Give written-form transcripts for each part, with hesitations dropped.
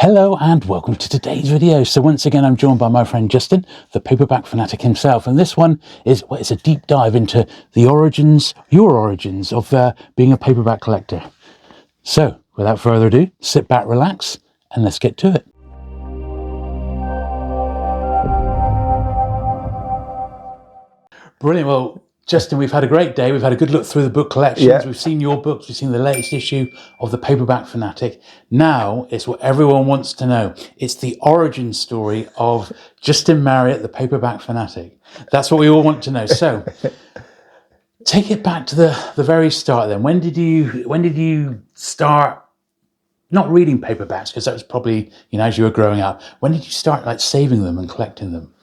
Hello and welcome to today's video. So once again, I'm joined by my friend Justin, the paperback fanatic himself. And this one is, well, it's a deep dive into the origins, your origins of being a paperback collector. So without further ado, sit back, relax, and let's get to it. Brilliant. Well, Justin, we've had a great day. We've had a good look through the book collections. Yeah. We've seen your books. We've seen the latest issue of the Paperback Fanatic. Now it's what everyone wants to know. It's the origin story of Justin Marriot, the Paperback Fanatic. That's what we all want to know. So take it back to the very start then. When did you start not reading paperbacks? Because that was probably, as you were growing up. When did you start like saving them and collecting them?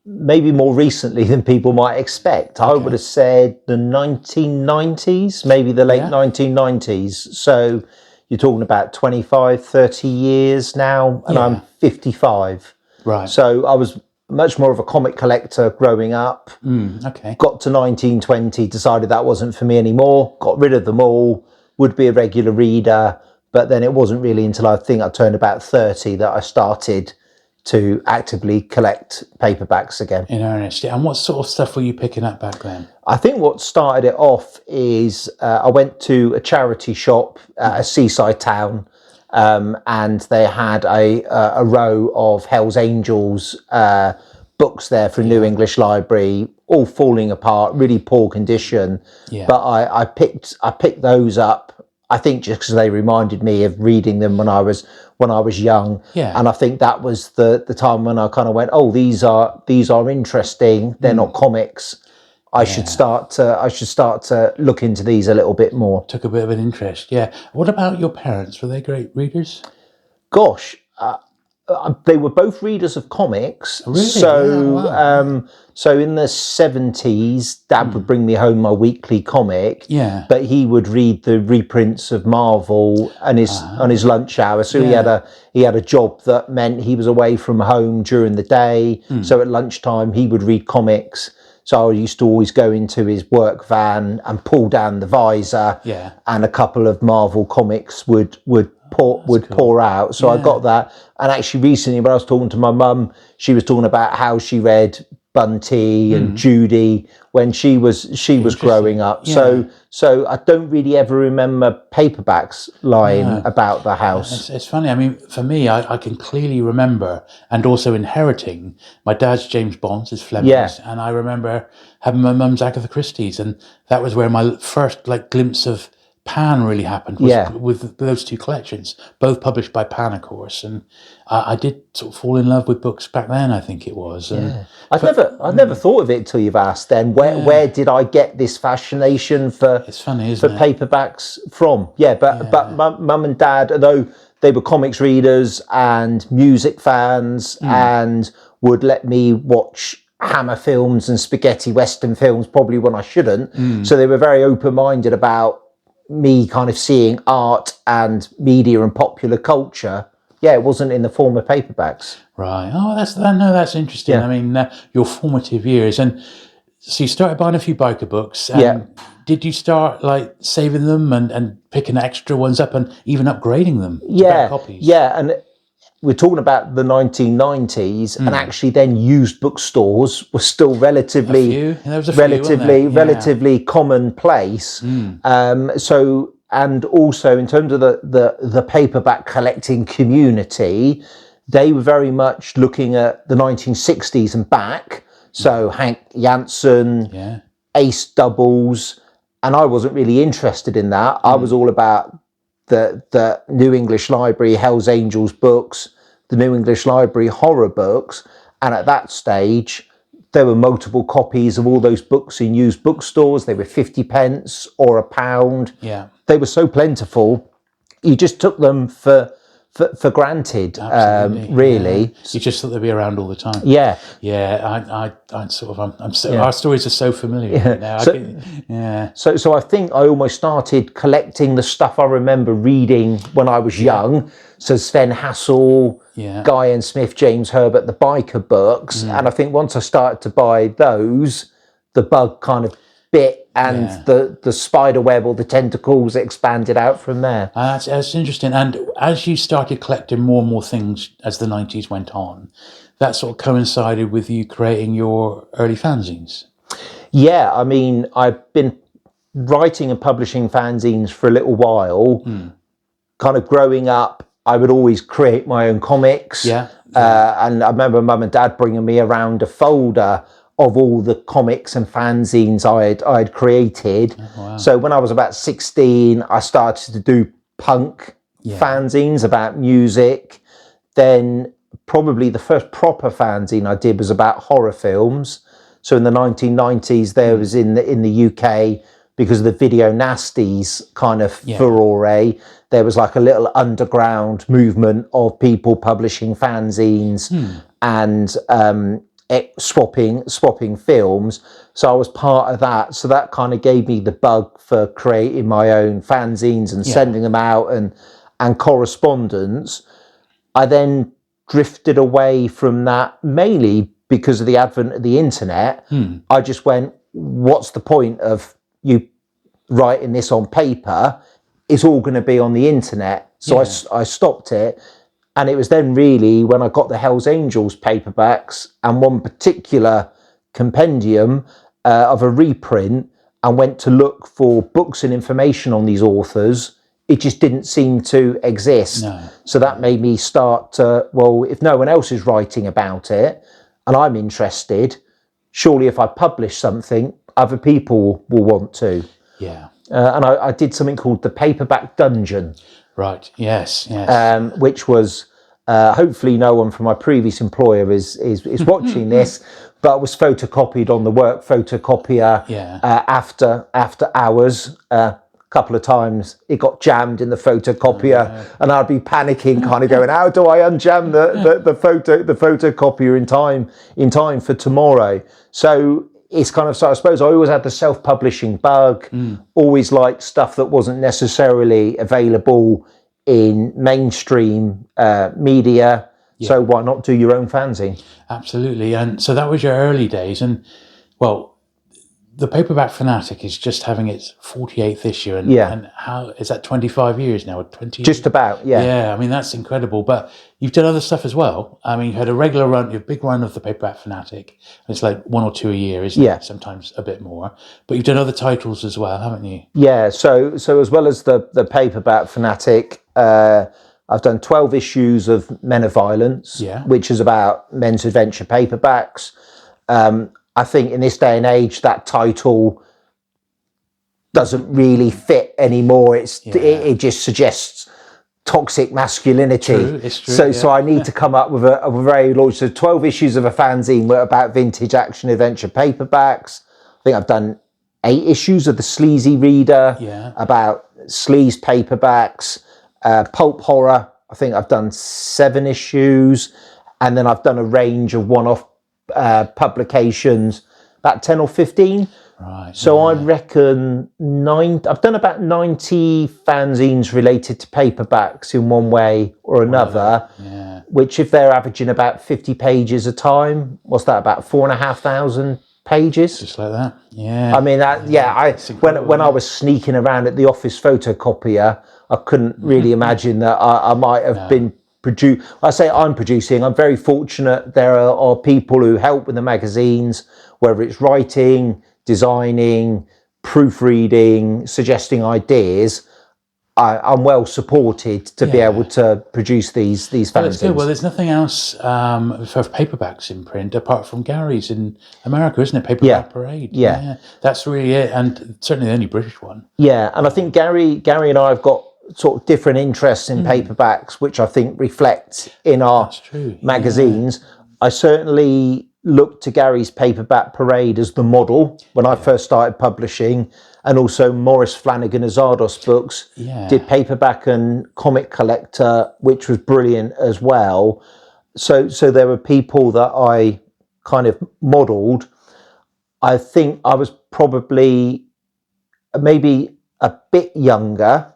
Maybe more recently than people might expect. Okay. I would have said the 1990s, maybe the late 1990s. So you're talking about 25, 30 years now, and I'm 55. Right. So I was much more of a comic collector growing up. Okay. Got to 1920, decided that wasn't for me anymore, got rid of them all, would be a regular reader, but then it wasn't really until I think I turned about 30 that I started to actively collect paperbacks again. In earnest. And what sort of stuff were you picking up back then? I think what started it off is I went to a charity shop at a seaside town, and they had a row of Hell's Angels books there from New English Library, all falling apart, really poor condition. Yeah. But I picked those up, I think just because they reminded me of reading them when I was young. Yeah. And I think that was the time when I kind of went, oh, these are interesting. They're not comics. I should start to look into these a little bit more. Took a bit of an interest. Yeah. What about your parents? Were they great readers? Gosh, they were both readers of comics. Really? So, wow. So in the 70s, Dad would bring me home my weekly comic. Yeah. But he would read the reprints of Marvel on his lunch hour. So he had a job that meant he was away from home during the day. So at lunchtime he would read comics. So I used to always go into his work van and pull down the visor. Yeah. And a couple of Marvel comics would pour out. So I got that. And actually recently when I was talking to my mum, she was talking about how she read Bunty and Judy when she was growing up. Yeah. So I don't really ever remember paperbacks lying about the house. It's funny. I mean, for me, I can clearly remember, and also inheriting, my dad's James Bond's, his Fleming's, and I remember having my mum's Agatha Christie's, and that was where my first glimpse of Pan really happened, was with those two collections, both published by Pan, of course. And I did sort of fall in love with books back then, I think it was. And I'd never thought of it till you've asked then. Where did I get this fascination for paperbacks from? But mum and dad, although they were comics readers and music fans and would let me watch Hammer films and spaghetti western films probably when I shouldn't. So they were very open-minded about me kind of seeing art and media and popular culture. It wasn't in the form of paperbacks. Right. Oh, that's interesting. I mean, your formative years, and so you started buying a few biker books. Did you start like saving them and picking extra ones up and even upgrading them to better copies? Yeah, and we're talking about the 1990s, and actually then used bookstores were still relatively commonplace. So, and also in terms of the paperback collecting community, they were very much looking at the 1960s and back. So Hank Janssen, Ace Doubles, and I wasn't really interested in that. I was all about the New English Library Hell's Angels books, the New English Library horror books, and at that stage there were multiple copies of all those books in used bookstores. They were 50 pence or £1. Yeah, they were so plentiful, you just took them for granted. Really, you just thought they'd be around all the time. Our stories are so familiar now. So I think I almost started collecting the stuff I remember reading when I was young. So Sven Hassel, Guy and Smith, James Herbert, the biker books, and I think once I started to buy those, the bug kind of bit and the spider web or the tentacles expanded out from there. That's interesting. And as you started collecting more and more things as the 90s went on, that sort of coincided with you creating your early fanzines. Yeah, I mean, I've been writing and publishing fanzines for a little while. Kind of growing up, I would always create my own comics. And I remember Mum and Dad bringing me around a folder of all the comics and fanzines I had created. So when I was about 16, I started to do punk fanzines about music. Then probably the first proper fanzine I did was about horror films. So in the 1990s, there was in the UK, because of the video nasties kind of furore, there was like a little underground movement of people publishing fanzines and swapping films. So I was part of that. So that kind of gave me the bug for creating my own fanzines and sending them out and correspondence. I then drifted away from that mainly because of the advent of the internet. I just went, what's the point of you writing this on paper? It's all going to be on the internet. So I stopped it. And it was then really when I got the Hells Angels paperbacks and one particular compendium of a reprint and went to look for books and information on these authors. It just didn't seem to exist. So that made me start to, well, if no one else is writing about it and I'm interested, surely if I publish something, other people will want to. And I did something called the Paperback Dungeon. Right. Yes. Which was hopefully no one from my previous employer is watching this, but was photocopied on the work photocopier after hours. Couple of times it got jammed in the photocopier and I'd be panicking, kind of going, how do I unjam the photocopier in time for tomorrow? So it's kind of, so I suppose I always had the self-publishing bug, always liked stuff that wasn't necessarily available in mainstream media. So why not do your own fanzine? Absolutely. And so that was your early days. And well, the Paperback Fanatic is just having its 48th issue. And how is that, 25 years now? 20? Just about, Yeah, I mean, that's incredible. But you've done other stuff as well. I mean, you had a regular run, your big run of the Paperback Fanatic. It's like 1 or 2 a year, isn't it? Sometimes a bit more. But you've done other titles as well, haven't you? Yeah, so as well as the Paperback Fanatic, I've done 12 issues of Men of Violence, which is about men's adventure paperbacks. I think in this day and age, that title doesn't really fit anymore. It just suggests toxic masculinity. It's true, so I need to come up with a very large. So 12 issues of a fanzine were about vintage action adventure paperbacks. I think I've done 8 issues of the Sleazy Reader about sleaze paperbacks. Pulp horror, I think I've done 7 issues, and then I've done a range of one-off publications, about 10 or 15. So I reckon I've done about 90 fanzines related to paperbacks in one way or another, which if they're averaging about 50 pages a time, what's that, about 4,500 pages? Just like that. I mean, when I was sneaking around at the office photocopier, I couldn't really imagine that I might have been I say I'm producing. I'm very fortunate. There are people who help with the magazines, whether it's writing, designing, proofreading, suggesting ideas. I'm well supported to be able to produce these fanzines. Well, there's nothing else for paperbacks in print apart from Gary's in America, isn't it? Paperback Parade. That's really it, and certainly the only British one. And I think Gary and I have got sort of different interests in paperbacks, which I think reflect in our magazines. I certainly looked to Gary's Paperback Parade as the model when I first started publishing, and also Maurice Flanagan Azados books did Paperback and Comic Collector, which was brilliant as well. So there were people that I kind of modelled. I think I was probably maybe a bit younger,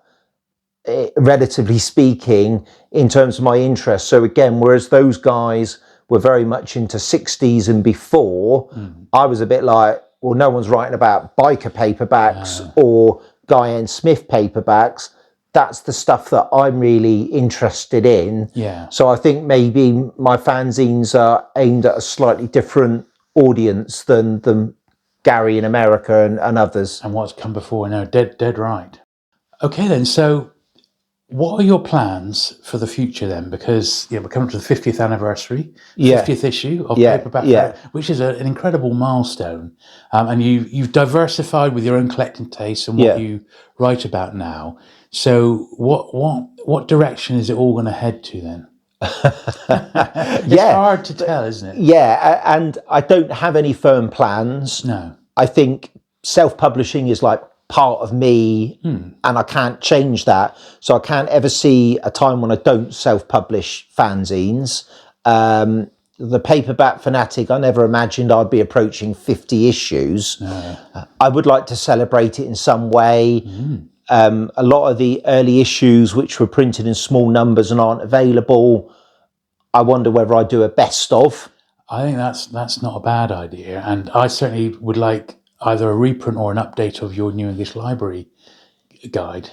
relatively speaking, in terms of my interest. So again, whereas those guys were very much into 60s and before, I was a bit like, well, no one's writing about biker paperbacks or Guy N. Smith paperbacks. That's the stuff that I'm really interested in. Yeah. So I think maybe my fanzines are aimed at a slightly different audience than Gary in America and others. And what's come before? No, dead right. Okay then, so what are your plans for the future then? Because we're coming to the 50th anniversary, 50th issue of Paperback Fanatic, which is an incredible milestone. And you've diversified with your own collecting tastes and what you write about now. So what direction is it all going to head to then? It's hard to tell, isn't it? Yeah, and I don't have any firm plans. No. I think self-publishing is like part of me, and I can't change that. So I can't ever see a time when I don't self-publish fanzines. The Paperback Fanatic, I never imagined I'd be approaching 50 issues. No. I would like to celebrate it in some way. A lot of the early issues, which were printed in small numbers and aren't available, I wonder whether I'd do a best of. I think that's not a bad idea, and I certainly would like either a reprint or an update of your New English Library guide.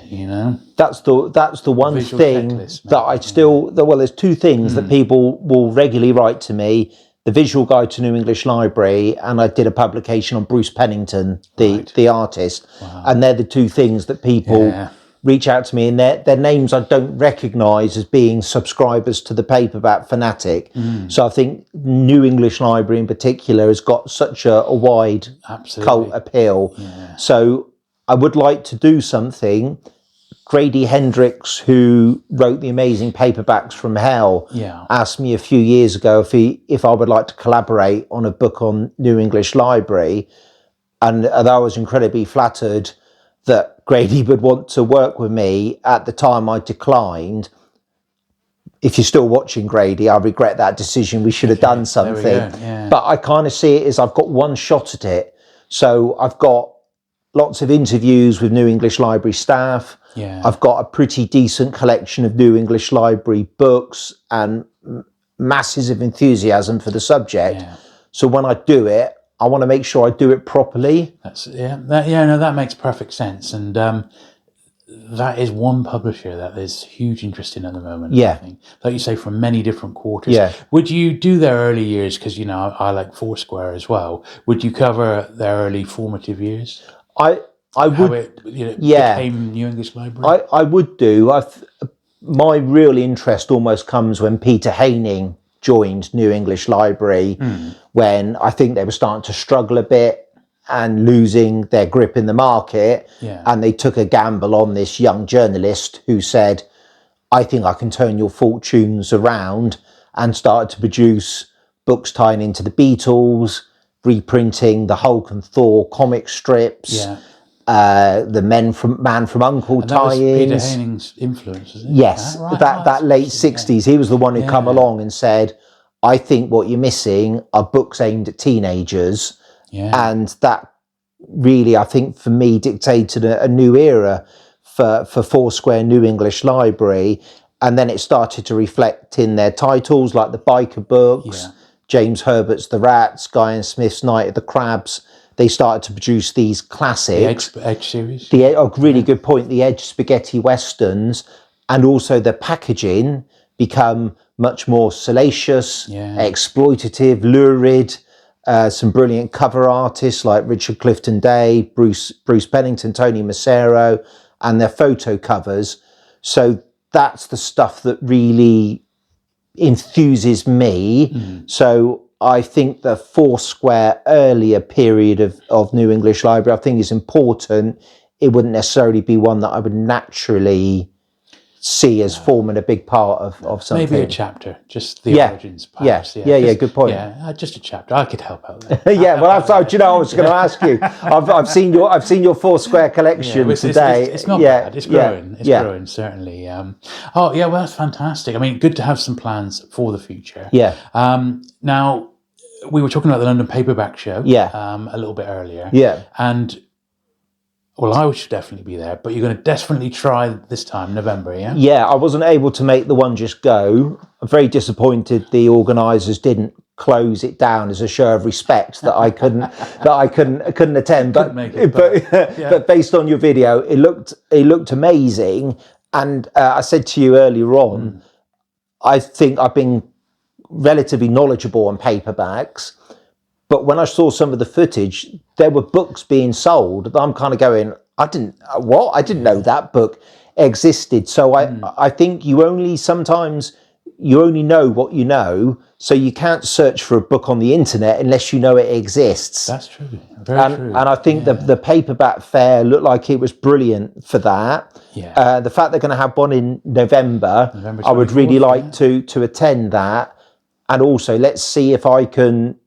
That's the one thing that I still. Well, there's two things that people will regularly write to me: the visual guide to New English Library, and I did a publication on Bruce Pennington, the artist, and they're the two things that people reach out to me, and their names I don't recognise as being subscribers to the Paperback Fanatic. So I think New English Library in particular has got such a wide cult appeal. So I would like to do something. Grady Hendrix, who wrote the amazing Paperbacks from Hell, asked me a few years ago if I would like to collaborate on a book on New English Library, and I was incredibly flattered that Grady would want to work with me. At the time, I declined. If you're still watching, Grady, I regret that decision. We should have done something. But I kind of see it as I've got one shot at it. So I've got lots of interviews with New English Library staff. I've got a pretty decent collection of New English Library books and masses of enthusiasm for the subject. So when I do it, I want to make sure I do it properly. That makes perfect sense. And that is one publisher that there's huge interest in at the moment. I think, like you say, from many different quarters. Would you do their early years? Because I like Foursquare as well. Would you cover their early formative years? I would. How it became New English Library. I would do. My real interest almost comes when Peter Haining joined New English Library, when I think they were starting to struggle a bit and losing their grip in the market. And they took a gamble on this young journalist who said, I think I can turn your fortunes around, and started to produce books tying into the Beatles, reprinting the Hulk and Thor comic strips, the Man from U.N.C.L.E. tie-ins. Peter Haining's influence, isn't it? Yes, that late 60s. He was the one who come along and said, I think what you're missing are books aimed at teenagers. And that really, I think, for me, dictated a new era for Foursquare New English Library. And then it started to reflect in their titles, like the biker books, James Herbert's The Rats, Guy N. Smith's Night of the Crabs. They started to produce these classics. The Edge series. Really good point. The Edge spaghetti westerns, and also the packaging become much more salacious, exploitative, lurid. Some brilliant cover artists like Richard Clifton Day, Bruce Pennington, Tony Macero, and their photo covers. So that's the stuff that really enthuses me. So I think the Foursquare earlier period of New English Library, I think, is important. It wouldn't necessarily be one that I would naturally see as forming a big part of something. Maybe a chapter, just the origins, perhaps. Good point. Just a chapter. I could help out there. I was going to ask you. I've seen your Foursquare collection today. It's not bad. It's growing. It's growing, certainly. Well, that's fantastic. I mean, good to have some plans for the future. Now, we were talking about the London Paperback Show. A little bit earlier. And well, I should definitely be there, but you're going to definitely try this time, November, I wasn't able to make the One Just Go. I'm very disappointed the organisers didn't close it down as a show of respect that I couldn't attend. But based on your video, it looked amazing. And I said to you earlier on, I think I've been relatively knowledgeable on paperbacks, but when I saw some of the footage, there were books being sold. I'm kind of going, I didn't know that book existed. So I think you only know what you know, so you can't search for a book on the internet unless you know it exists. That's true. Very true. And I think the paperback fair looked like it was brilliant for that. Yeah. The fact they're going to have one in November I would really like to attend that. And also, let's see if I can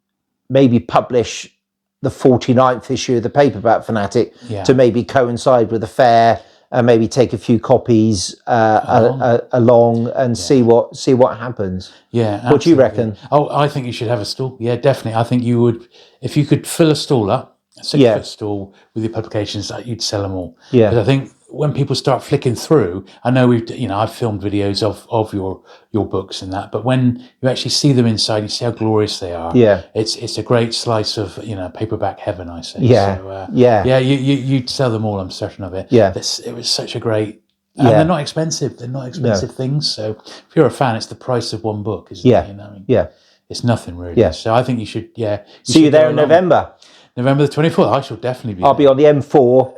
maybe publish the 49th issue of the Paperback Fanatic to maybe coincide with the fair, and maybe take a few copies along and see what happens. Yeah. Absolutely. What do you reckon? Oh, I think you should have a stall. Yeah, definitely. I think you would, if you could fill a stall up, a 6-foot stall with your publications, you'd sell them all. Yeah. Because I think when people start flicking through, I know I've filmed videos of your books and that, but when you actually see them inside, you see how glorious they are. Yeah. It's a great slice of paperback heaven, I say. Yeah. So, you'd sell them all. I'm certain of it. Yeah. It was such a great. And they're not expensive. They're not expensive things. So if you're a fan, it's the price of one book, isn't it? Yeah. It's nothing really. Yeah. So I think you should. Yeah. See you there in November. November the 24th. I shall definitely be. I'll be on the M4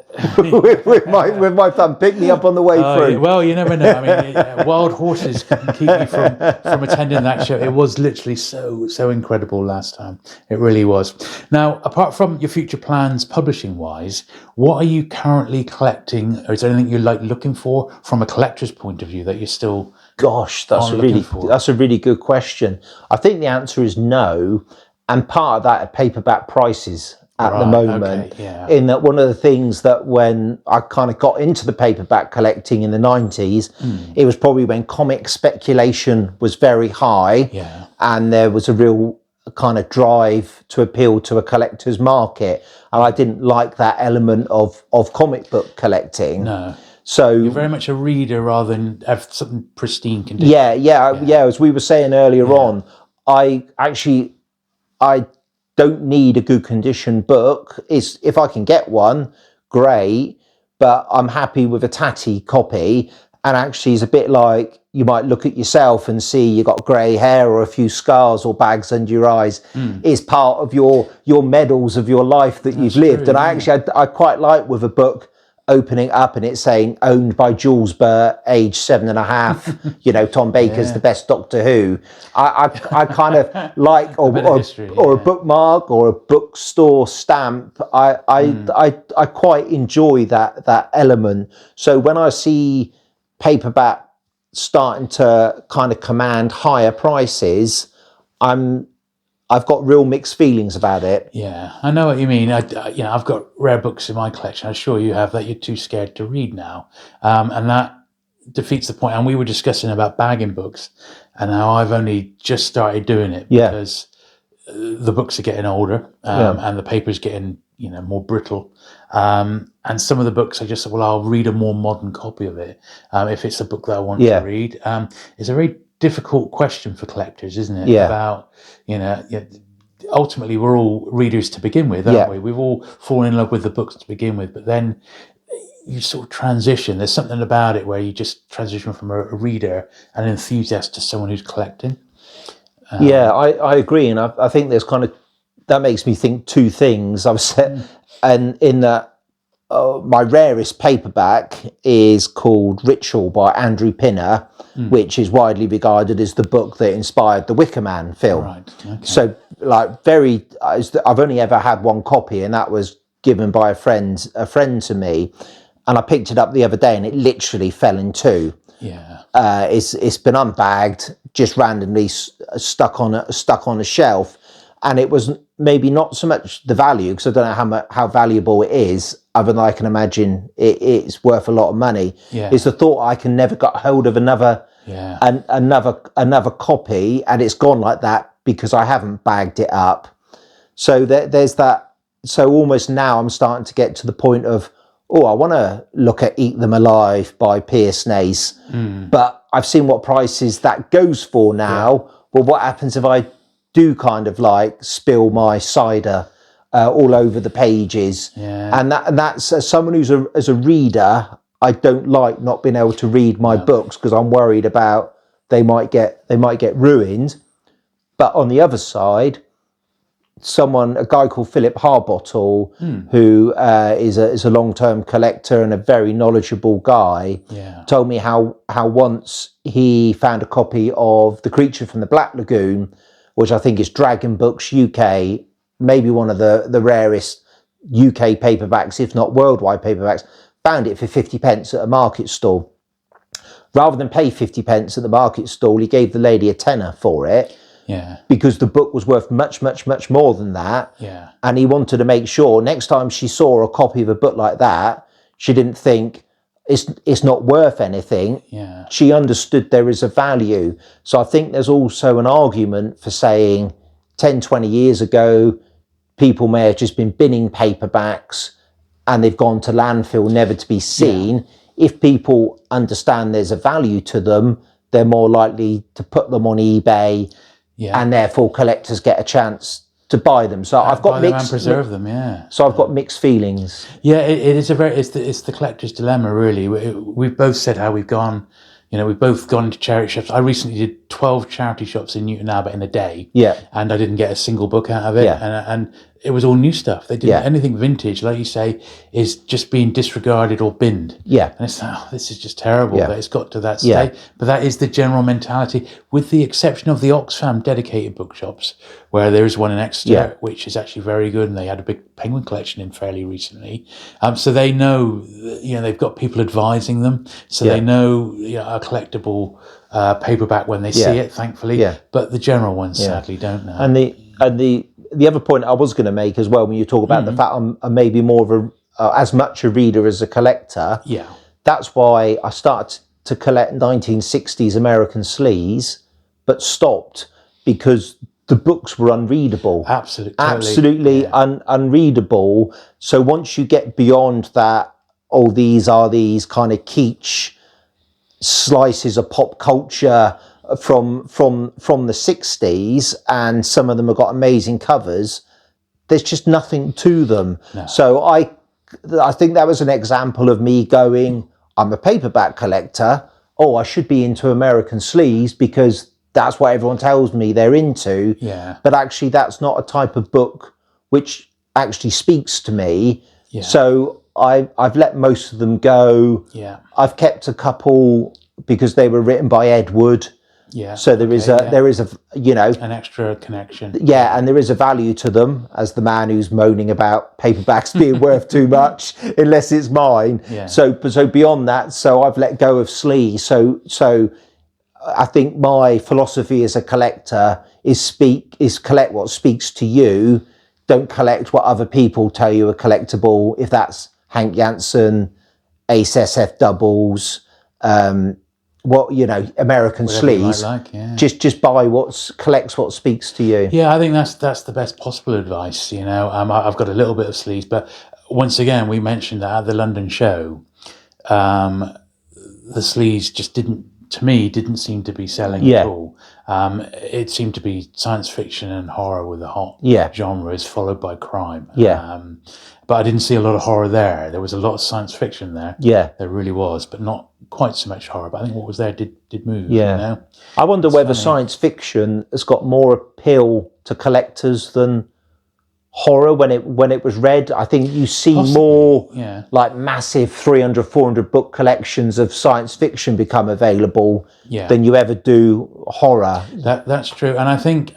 with my fun. Pick me up on the way through. Yeah, well, you never know. I mean, wild horses can keep you from attending that show. It was literally so incredible last time. It really was. Now, apart from your future plans, publishing wise, what are you currently collecting, or is there anything you're looking for from a collector's point of view that you're still? Gosh, that's a really good question. I think the answer is no, and part of that are paperback prices at the moment. Okay, in that, one of the things that when I kind of got into the paperback collecting in the 90s, it was probably when comic speculation was very high, and there was a real kind of drive to appeal to a collector's market, and I didn't like that element of comic book collecting. No. So you're very much a reader rather than have something pristine condition. Yeah. As we were saying earlier on, I don't need a good condition book. If I can get one, great, but I'm happy with a tatty copy. And actually, it's a bit like you might look at yourself and see you got grey hair or a few scars or bags under your eyes. It's part of your medals of your life that you've lived. And I quite like with a book opening up and it's saying owned by Jules, Burt, age 7.5. Tom Baker's the best Doctor Who. I kind of like or a bookmark or a bookstore stamp. I quite enjoy that element. So when I see paperback starting to kind of command higher prices, I've got real mixed feelings about it. Yeah, I know what you mean. I've got rare books in my collection. I'm sure you have that you're too scared to read now, and that defeats the point. And we were discussing about bagging books, and how I've only just started doing it because the books are getting older, and the paper's getting more brittle. And some of the books I just said, well, I'll read a more modern copy of it if it's a book that I want to read. It's a very difficult question for collectors, isn't it? About ultimately we're all readers to begin with, aren't we? We've all fallen in love with the books to begin with, but then you sort of transition. There's something about it where you just transition from a reader, an enthusiast, to someone who's collecting. I agree, and I think there's kind of that makes me think two things. I've said, and in that. My rarest paperback is called Ritual by Andrew Pinner, which is widely regarded as the book that inspired the Wicker Man film. Right. Okay. So, I've only ever had one copy, and that was given by a friend to me, and I picked it up the other day, and it literally fell in two. Yeah. It's been unbagged, just randomly stuck on a shelf. And it was maybe not so much the value, because I don't know how valuable it is, other than I can imagine it's worth a lot of money. Yeah. It's the thought I can never get hold of another copy, and it's gone like that because I haven't bagged it up. So there's that. So almost now I'm starting to get to the point of, I want to look at Eat Them Alive by Pierce Nace, but I've seen what prices that goes for now. Well, what happens if I do kind of like spill my cider all over the pages. And that's as someone who's as a reader, I don't like not being able to read my books because I'm worried about they might get ruined. But on the other side, a guy called Philip Harbottle, who is a long-term collector and a very knowledgeable guy, told me how once he found a copy of The Creature from the Black Lagoon, which I think is Dragon Books UK, maybe one of the rarest UK paperbacks, if not worldwide paperbacks, found it for 50 pence at a market stall. Rather than pay 50 pence at the market stall, he gave the lady a tenner for it. Because the book was worth much, much, much more than that. And he wanted to make sure next time she saw a copy of a book like that, she didn't think it's not worth anything. She understood there is a value. So I think there's also an argument for saying 10, 20 years ago, people may have just been binning paperbacks and they've gone to landfill never to be seen. If people understand there's a value to them, they're more likely to put them on eBay. And therefore collectors get a chance to buy them. So I've got mixed, and preserve them. So I've got mixed feelings. It is it's the collector's dilemma, really. We've both said how we've gone. We've both gone into charity shops. I recently did 12 charity shops in Newton Abbot in a day. And I didn't get a single book out of it. And it was all new stuff. They didn't anything vintage, like you say, is just being disregarded or binned. And it's like, this is just terrible that it's got to that state. But that is the general mentality, with the exception of the Oxfam dedicated bookshops, where there is one in Exeter, which is actually very good, and they had a big penguin collection in fairly recently. So they know, they've got people advising them, so they know a collectible paperback when they see it, thankfully. But the general ones sadly don't know. And the other point I was going to make as well, when you talk about the fact I'm maybe more of as much a reader as a collector, that's why I started to collect 1960s American sleaze, but stopped because the books were unreadable. Absolutely unreadable. So once you get beyond that, these are these kind of kitsch slices of pop culture from the 60s, and some of them have got amazing covers, there's just nothing to them. So I think that was an example of me going, I'm a paperback collector, I should be into American sleaze because that's what everyone tells me they're into. But actually that's not a type of book which actually speaks to me. So I've let most of them go. I've kept a couple because they were written by Ed Wood. So there is an extra connection. And there is a value to them, as the man who's moaning about paperbacks being worth too much unless it's mine. So beyond that, so I've let go of sleaze. So I think my philosophy as a collector is collect what speaks to you. Don't collect what other people tell you are collectible. If that's Hank Janssen, Ace SF doubles, American sleaze, just buy collects what speaks to you. I think that's the best possible advice. I've got a little bit of sleaze, but once again, we mentioned that at the London show, the sleaze just didn't seem to be selling at all. It seemed to be science fiction and horror with the hot genres, followed by crime. But I didn't see a lot of horror there. There was a lot of science fiction there. There really was, but not quite so much horror. But I think what was there did move. I wonder whether science fiction has got more appeal to collectors than horror when it was read. I think you see more like massive 300, 400 book collections of science fiction become available than you ever do horror. That's true. And I think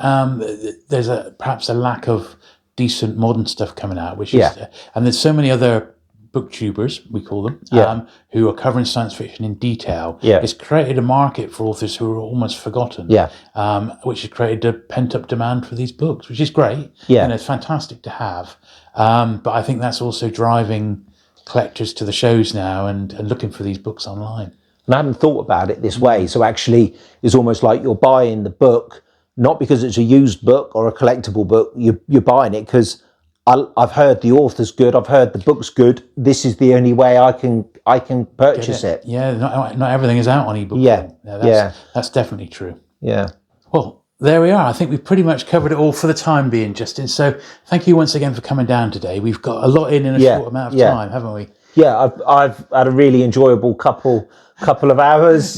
there's perhaps a lack of decent modern stuff coming out, which is, and there's so many other booktubers, we call them, who are covering science fiction in detail. It's created a market for authors who are almost forgotten, which has created a pent-up demand for these books, which is great. It's fantastic to have. But I think that's also driving collectors to the shows now and looking for these books online. And I hadn't thought about it this way. So actually, it's almost like you're buying the book, not because it's a used book or a collectible book. You're buying it because I've heard the author's good. I've heard the book's good. This is the only way I can purchase it. Not everything is out on ebook. That's definitely true. Well, there we are. I think we've pretty much covered it all for the time being, Justin. So thank you once again for coming down today. We've got a lot in a short amount of time, haven't we? Yeah, I've had a really enjoyable couple of hours.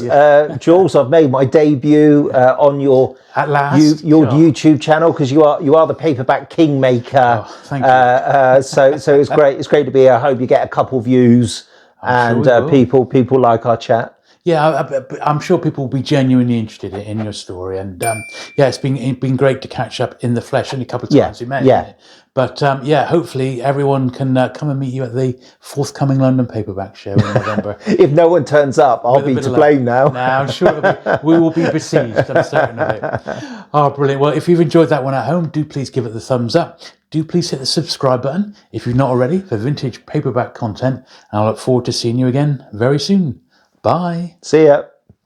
Jules, I've made my debut on your at last YouTube channel, because you are the paperback kingmaker. Oh, thank you. So it's great. It's great to be here. I hope you get a couple views, and sure people like our chat. Yeah, I'm sure people will be genuinely interested in your story, and it's been great to catch up in the flesh. Only a couple of times we met, but hopefully everyone can come and meet you at the forthcoming London Paperback Show in November. If no one turns up, I'll be to blame now. No, I'm sure we will be besieged. I'm certain of it. Oh, brilliant! Well, if you've enjoyed that one at home, do please give it the thumbs up. Do please hit the subscribe button if you've not already for vintage paperback content, and I look forward to seeing you again very soon. Bye. See ya.